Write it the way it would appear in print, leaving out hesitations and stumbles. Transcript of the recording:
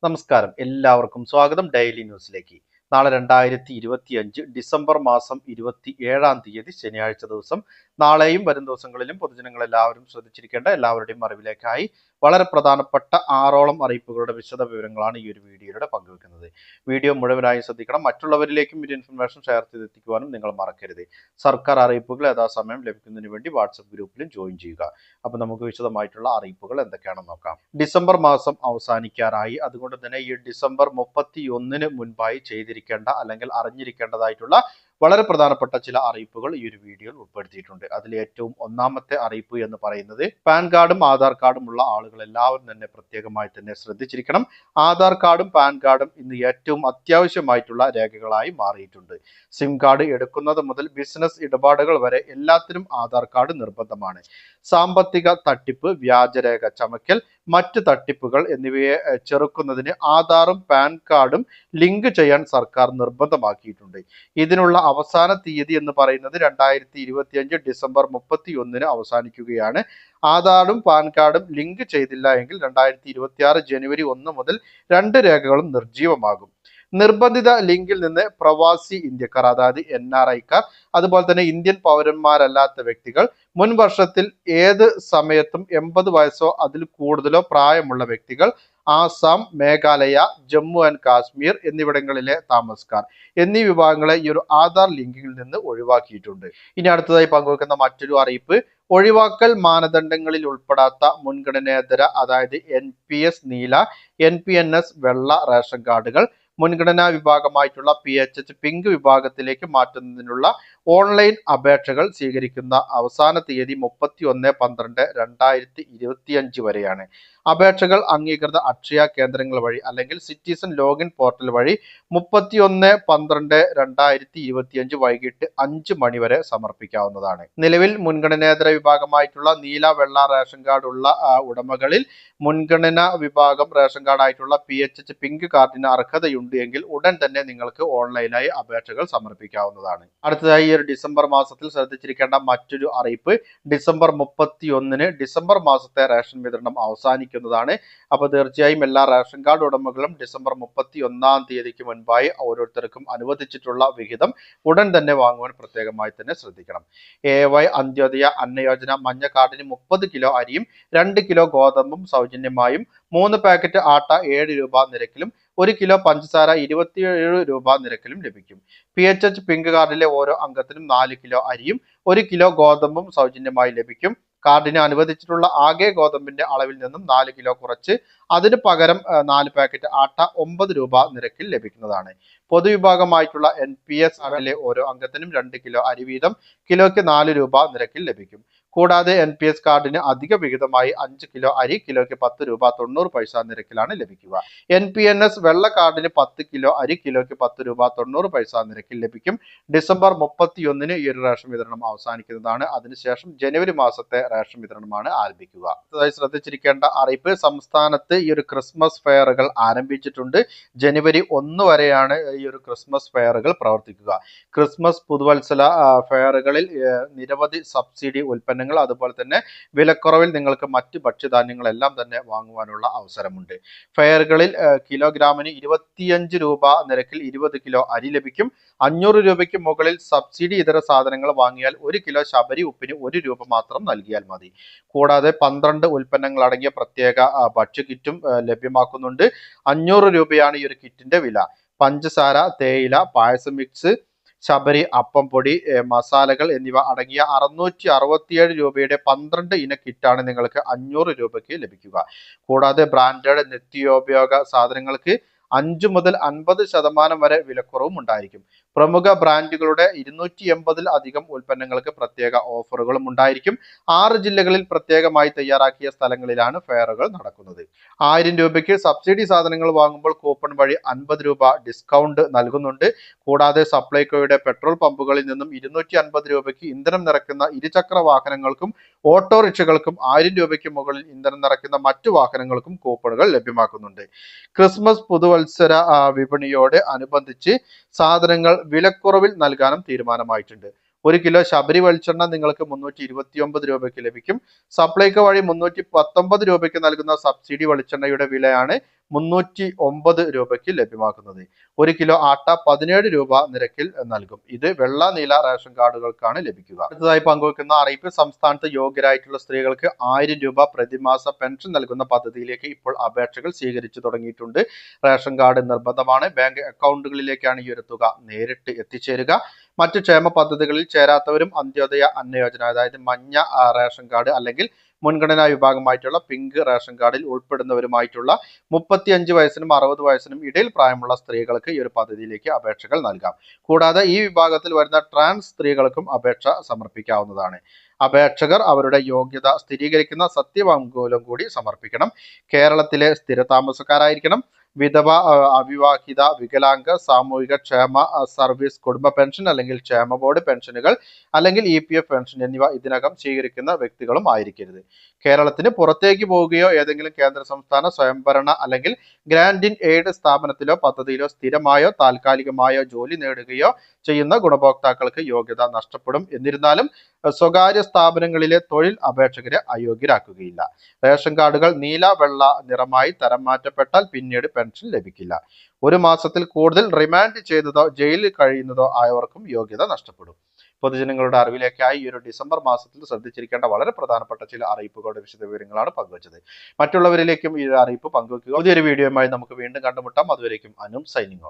നമസ്കാരം, എല്ലാവർക്കും സ്വാഗതം ഡെയിലി ന്യൂസിലേക്ക്. നാളെ 2025 ഡിസംബർ മാസം 27 ശനിയാഴ്ച ദിവസം. നാളെയും വരും ദിവസങ്ങളിലും പൊതുജനങ്ങൾ എല്ലാവരും ശ്രദ്ധിച്ചിരിക്കേണ്ട എല്ലാവരുടെയും അറിവിലേക്കായി വളരെ പ്രധാനപ്പെട്ട 6ഓളം അറിയിപ്പുകളുടെ വിശദ വിവരങ്ങളാണ് ഈ ഒരു വീഡിയോയിലൂടെ പങ്കുവെക്കുന്നത്. വീഡിയോ മുഴുവനായി ശ്രദ്ധിക്കണം. മറ്റുള്ളവരിലേക്കും ഈ ഇൻഫർമേഷൻ ഷെയർ ചെയ്തെത്തിക്കുവാനും നിങ്ങൾ മറക്കരുത്. സർക്കാർ അറിയിപ്പുകൾ യഥാസമയം ലഭിക്കുന്നതിന് വേണ്ടി വാട്സപ്പ് ഗ്രൂപ്പിലും ജോയിൻ ചെയ്യുക. അപ്പോൾ നമുക്ക് വിശദമായിട്ടുള്ള അറിയിപ്പുകൾ എന്തൊക്കെയാണെന്ന് നോക്കാം. ഡിസംബർ മാസം അവസാനിക്കാറായി. അതുകൊണ്ട് തന്നെ ഈ ഡിസംബർ 31 മുൻപായി ചെയ്തിരിക്കേണ്ട അല്ലെങ്കിൽ അറിഞ്ഞിരിക്കേണ്ടതായിട്ടുള്ള വളരെ പ്രധാനപ്പെട്ട ചില അറിയിപ്പുകൾ ഈ ഒരു വീഡിയോയിൽ ഉൾപ്പെടുത്തിയിട്ടുണ്ട്. അതിൽ ഏറ്റവും ഒന്നാമത്തെ അറിയിപ്പ് എന്ന് പറയുന്നത് പാൻ കാർഡും ആധാർ കാർഡും ഉള്ള ആളുകൾ എല്ലാവരും തന്നെ പ്രത്യേകമായി തന്നെ ശ്രദ്ധിച്ചിരിക്കണം. ആധാർ കാർഡും പാൻ കാർഡും ഇന്ന് ഏറ്റവും അത്യാവശ്യമായിട്ടുള്ള രേഖകളായി മാറിയിട്ടുണ്ട്. സിം കാർഡ് എടുക്കുന്നത് മുതൽ ബിസിനസ് ഇടപാടുകൾ വരെ എല്ലാത്തിനും ആധാർ കാർഡ് നിർബന്ധമാണ്. സാമ്പത്തിക തട്ടിപ്പ്, വ്യാജരേഖ ചമയ്ക്കൽ, മറ്റ് തട്ടിപ്പുകൾ എന്നിവയെ ചെറുക്കുന്നതിന് ആധാറും പാൻ കാർഡും ലിങ്ക് ചെയ്യാൻ സർക്കാർ നിർബന്ധമാക്കിയിട്ടുണ്ട്. ഇതിനുള്ള അവസാന തീയതി എന്ന് പറയുന്നത് 2025 ഡിസംബർ 31 അവസാനിക്കുകയാണ്. ആധാറും പാൻ കാർഡും ലിങ്ക് ചെയ്തില്ല എങ്കിൽ 2026 ജനുവരി 1 മുതൽ 2 രേഖകളും നിർജീവമാകും. നിർബന്ധിത ലിങ്കിൽ നിന്ന് പ്രവാസി ഇന്ത്യക്കാർ, അതായത് NRIക്കാർ, അതുപോലെ തന്നെ ഇന്ത്യൻ പൗരന്മാരല്ലാത്ത വ്യക്തികൾ, മുൻ വർഷത്തിൽ ഏത് സമയത്തും 80 വയസ്സോ അതിൽ കൂടുതലോ പ്രായമുള്ള വ്യക്തികൾ, ആസാം, മേഘാലയ, ജമ്മു ആൻഡ് കാശ്മീർ എന്നിവിടങ്ങളിലെ താമസക്കാർ എന്നീ വിഭാഗങ്ങളെ ഈ ഒരു ആധാർ ലിങ്കിൽ നിന്ന് ഒഴിവാക്കിയിട്ടുണ്ട്. ഇനി അടുത്തതായി പങ്കുവെക്കുന്ന മറ്റൊരു അറിയിപ്പ്, ഒഴിവാക്കൽ മാനദണ്ഡങ്ങളിൽ ഉൾപ്പെടാത്ത മുൻഗണനേതര, അതായത് NPS നീല, NPNS വെള്ള റേഷൻ കാർഡുകൾ മുൻഗണനാ വിഭാഗമായിട്ടുള്ള PHH പിങ്ക് വിഭാഗത്തിലേക്ക് മാറ്റുന്നതിനുള്ള ഓൺലൈൻ അപേക്ഷകൾ സ്വീകരിക്കുന്ന അവസാന തീയതി 31/12/2025 വരെയാണ്. അപേക്ഷകൾ അംഗീകൃത അക്ഷയ കേന്ദ്രങ്ങൾ വഴി അല്ലെങ്കിൽ സിറ്റിസൺ ലോഗിൻ പോർട്ടൽ വഴി 31/12/2025 വൈകിട്ട് 5 മണി വരെ സമർപ്പിക്കാവുന്നതാണ്. നിലവിൽ മുൻഗണനേതര വിഭാഗമായിട്ടുള്ള നീല, വെള്ള റേഷൻ കാർഡ് ഉള്ള ഉടമകളിൽ മുൻഗണനാ വിഭാഗം റേഷൻ കാർഡ് ആയിട്ടുള്ള PHH പിങ്ക് കാർഡിന് അർഹതയുണ്ട് എങ്കിൽ ഉടൻ തന്നെ നിങ്ങൾക്ക് ഓൺലൈനായി അപേക്ഷകൾ സമർപ്പിക്കാവുന്നതാണ്. അടുത്തതായി ഈ ഒരു ഡിസംബർ മാസത്തിൽ ശ്രദ്ധിച്ചിരിക്കേണ്ട മറ്റൊരു അറിയിപ്പ്, ഡിസംബർ 31 ഡിസംബർ മാസത്തെ റേഷൻ വിതരണം അവസാനിക്കുന്നതാണ്. അപ്പോൾ തീർച്ചയായും എല്ലാ റേഷൻ കാർഡ് ഉടമകളും ഡിസംബർ 31 മുൻപായി ഓരോരുത്തർക്കും അനുവദിച്ചിട്ടുള്ള വിഹിതം ഉടൻ തന്നെ വാങ്ങുവാൻ പ്രത്യേകമായി തന്നെ ശ്രദ്ധിക്കണം. AY അന്ത്യോദയ അന്ന യോജന മഞ്ഞ കാർഡിന് 30 കിലോ അരിയും 2 കിലോ ഗോതമ്പും സൗജന്യമായും, 3 പാക്കറ്റ് ആട്ട 7 രൂപ നിരക്കിലും 1 കിലോ പഞ്ചസാര 27 രൂപ നിരക്കിലും ലഭിക്കും. PHH പിങ്ക് കാർഡിലെ ഓരോ അംഗത്തിനും 4 കിലോ അരിയും 1 കിലോ ഗോതമ്പും സൗജന്യമായി ലഭിക്കും. കാർഡിന് അനുവദിച്ചിട്ടുള്ള ആകെ ഗോതമ്പിന്റെ അളവിൽ നിന്നും 4 കിലോ കുറച്ച് അതിന് പകരം 4 പാക്കറ്റ് ആട്ട 9 രൂപ നിരക്കിൽ ലഭിക്കുന്നതാണ്. പൊതുവിഭാഗമായിട്ടുള്ള NPS കാർഡിലെ ഓരോ അംഗത്തിനും 2 കിലോ അരി വീതം കിലോയ്ക്ക് 4 രൂപ നിരക്കിൽ ലഭിക്കും. കൂടാതെ NPS കാർഡിന് അധിക വിഹിതമായി 5 കിലോ അരി കിലോയ്ക്ക് 10 രൂപ 90 പൈസ നിരക്കിലാണ് ലഭിക്കുക. NPNS വെള്ള കാർഡിന് 10 കിലോ അരി കിലോയ്ക്ക് 10 രൂപ 90 പൈസ നിരക്കിൽ ലഭിക്കും. ഡിസംബർ 31 ഈ ഒരു റേഷൻ വിതരണം അവസാനിക്കുന്നതാണ്. അതിനുശേഷം ജനുവരി മാസത്തെ റേഷൻ വിതരണമാണ് ആരംഭിക്കുക. അതായത് ശ്രദ്ധിച്ചിരിക്കേണ്ട അറിയിപ്പ്, സംസ്ഥാനത്ത് ഈ ഒരു ക്രിസ്മസ് ഫെയറുകൾ ആരംഭിച്ചിട്ടുണ്ട്. ജനുവരി 1 വരെയാണ് ഈ ഒരു ക്രിസ്മസ് ഫെയറുകൾ പ്രവർത്തിക്കുക. ക്രിസ്മസ് പുതുവത്സര ഫെയറുകളിൽ നിരവധി സബ്സിഡി ഉൽപ്പന്നങ്ങൾ, അതുപോലെ തന്നെ വിലക്കുറവിൽ നിങ്ങൾക്ക് മറ്റ് ഭക്ഷ്യധാന്യങ്ങളെല്ലാം തന്നെ വാങ്ങുവാനുള്ള അവസരമുണ്ട്. ഫെയറുകളിൽ കിലോഗ്രാമിന് 25 രൂപ നിരക്കിൽ 20 കിലോ അരി ലഭിക്കും. 500 രൂപയ്ക്ക് മുകളിൽ സബ്സിഡി ഇതര സാധനങ്ങൾ വാങ്ങിയാൽ 1 കിലോ ശബരി ഉപ്പിന് 1 രൂപ മാത്രം നൽകിയാൽ മതി. കൂടാതെ 12 ഉൽപ്പന്നങ്ങൾ അടങ്ങിയ പ്രത്യേക ഭക്ഷ്യ കിറ്റും ലഭ്യമാക്കുന്നുണ്ട്. 500 രൂപയാണ് ഈ ഒരു കിറ്റിന്റെ വില. പഞ്ചസാര, തേയില, പായസം മിക്സ്, ശബരി, അപ്പം പൊടി, മസാലകൾ എന്നിവ അടങ്ങിയ 667 രൂപയുടെ 12 ഇന കിറ്റാണ് നിങ്ങൾക്ക് 500 രൂപയ്ക്ക് ലഭിക്കുക. കൂടാതെ ബ്രാൻഡഡ് നിത്യോപയോഗ സാധനങ്ങൾക്ക് 5 മുതൽ 50% വരെ വിലക്കുറവും ഉണ്ടായിരിക്കും. പ്രമുഖ ബ്രാൻഡുകളുടെ 280 അധികം ഉൽപ്പന്നങ്ങൾക്ക് പ്രത്യേക ഓഫറുകളും ഉണ്ടായിരിക്കും. 6 ജില്ലകളിൽ പ്രത്യേകമായി തയ്യാറാക്കിയ സ്ഥലങ്ങളിലാണ് ഫെയറുകൾ നടക്കുന്നത്. 1000 രൂപയ്ക്ക് സബ്സിഡി സാധനങ്ങൾ വാങ്ങുമ്പോൾ കൂപ്പൺ വഴി 50 രൂപ ഡിസ്കൗണ്ട് നൽകുന്നുണ്ട്. കൂടാതെ സപ്ലൈകോയുടെ പെട്രോൾ പമ്പുകളിൽ നിന്നും 250 രൂപയ്ക്ക് ഇന്ധനം നിറയ്ക്കുന്ന ഇരുചക്ര വാഹനങ്ങൾക്കും ഓട്ടോറിക്ഷകൾക്കും 1000 രൂപയ്ക്ക് മുകളിൽ ഇന്ധനം നിറയ്ക്കുന്ന മറ്റു വാഹനങ്ങൾക്കും കൂപ്പണുകൾ ലഭ്യമാക്കുന്നുണ്ട്. ക്രിസ്മസ് പുതുവത്സര വിപണിയോട് അനുബന്ധിച്ച് സാധനങ്ങൾ വിലക്കുറവിൽ നൽകാനും തീരുമാനമായിട്ടുണ്ട്. 1 കിലോ ശബരി വെളിച്ചെണ്ണ നിങ്ങൾക്ക് 329 രൂപയ്ക്ക് ലഭിക്കും. സപ്ലൈകോ വഴി 319 രൂപയ്ക്ക് നൽകുന്ന സബ്സിഡി വെളിച്ചെണ്ണയുടെ വിലയാണ് 309 രൂപയ്ക്ക് ലഭ്യമാക്കുന്നത്. 1 കിലോ ആട്ട 17 രൂപ നിരക്കിൽ നൽകും. ഇത് വെള്ള നീല റേഷൻ കാർഡുകൾക്കാണ് ലഭിക്കുക. അടുത്തതായി പങ്കുവെക്കുന്ന അറിയിപ്പ്, സംസ്ഥാനത്ത് യോഗ്യരായിട്ടുള്ള സ്ത്രീകൾക്ക് 1000 രൂപ പ്രതിമാസ പെൻഷൻ നൽകുന്ന പദ്ധതിയിലേക്ക് ഇപ്പോൾ അപേക്ഷകൾ സ്വീകരിച്ചു തുടങ്ങിയിട്ടുണ്ട്. റേഷൻ കാർഡ് നിർബന്ധമാണ്. ബാങ്ക് അക്കൗണ്ടുകളിലേക്കാണ് ഈ ഒരു തുക നേരിട്ട് എത്തിച്ചേരുക. മറ്റ് ക്ഷേമ പദ്ധതികളിൽ ചേരാത്തവരും അന്ത്യോദയ അന്ന യോജന, അതായത് മഞ്ഞ റേഷൻ കാർഡ് അല്ലെങ്കിൽ മുൻഗണനാ വിഭാഗമായിട്ടുള്ള പിങ്ക് റേഷൻ കാർഡിൽ ഉൾപ്പെടുന്നവരുമായിട്ടുള്ള 35 വയസ്സിനും 60 വയസ്സിനും ഇടയിൽ പ്രായമുള്ള സ്ത്രീകൾക്ക് ഈ ഒരു പദ്ധതിയിലേക്ക് അപേക്ഷകൾ നൽകാം. കൂടാതെ ഈ വിഭാഗത്തിൽ വരുന്ന ട്രാൻസ് സ്ത്രീകൾക്കും അപേക്ഷ സമർപ്പിക്കാവുന്നതാണ്. അപേക്ഷകർ അവരുടെ യോഗ്യത സ്ഥിരീകരിക്കുന്ന സത്യവാങ്മൂലം കൂടി സമർപ്പിക്കണം. കേരളത്തിലെ സ്ഥിരതാമസക്കാരായിരിക്കണം. വിധവ, അവിവാഹിത, വികലാംഗ, സാമൂഹിക ക്ഷേമ സർവീസ്, കുടുംബ പെൻഷൻ അല്ലെങ്കിൽ ക്ഷേമ ബോർഡ് പെൻഷനുകൾ അല്ലെങ്കിൽ EPF പെൻഷൻ എന്നിവ ഇതിനകം സ്വീകരിക്കുന്ന വ്യക്തികളും ആയിരിക്കരുത്. കേരളത്തിന് പുറത്തേക്ക് പോവുകയോ ഏതെങ്കിലും കേന്ദ്ര സംസ്ഥാന സ്വയംഭരണ അല്ലെങ്കിൽ ഗ്രാന്റ് ഇൻ എയ്ഡ് സ്ഥാപനത്തിലോ പദ്ധതിയിലോ സ്ഥിരമായോ താൽക്കാലികമായോ ജോലി നേടുകയോ ചെയ്യുന്ന ഗുണഭോക്താക്കൾക്ക് യോഗ്യത നഷ്ടപ്പെടും. എന്നിരുന്നാലും സ്വകാര്യ സ്ഥാപനങ്ങളിലെ തൊഴിൽ അപേക്ഷകരെ അയോഗ്യരാക്കുകയില്ല. റേഷൻ കാർഡുകൾ നീല വെള്ള നിറമായി തരം മാറ്റപ്പെട്ടാൽ പിന്നീട് പെൻഷൻ ലഭിക്കില്ല. 1 മാസത്തിൽ കൂടുതൽ റിമാൻഡ് ചെയ്തതോ ജയിലിൽ കഴിയുന്നതോ ആയവർക്കും യോഗ്യത നഷ്ടപ്പെടും. പൊതുജനങ്ങളുടെ അറിവിലേക്കായി ഈ ഒരു ഡിസംബർ മാസത്തിൽ ശ്രദ്ധിച്ചിരിക്കേണ്ട വളരെ പ്രധാനപ്പെട്ട ചില അറിയിപ്പുകളുടെ വിശദവിവരങ്ങളാണ് പങ്കുവച്ചത്. മറ്റുള്ളവരിലേക്കും ഈ അറിയിപ്പ് പങ്കുവെക്കുക. പുതിയൊരു വീഡിയോയുമായി നമുക്ക് വീണ്ടും കണ്ടുമുട്ടാം. അതുവരേക്കും സൈനിങ് ഓഫ്.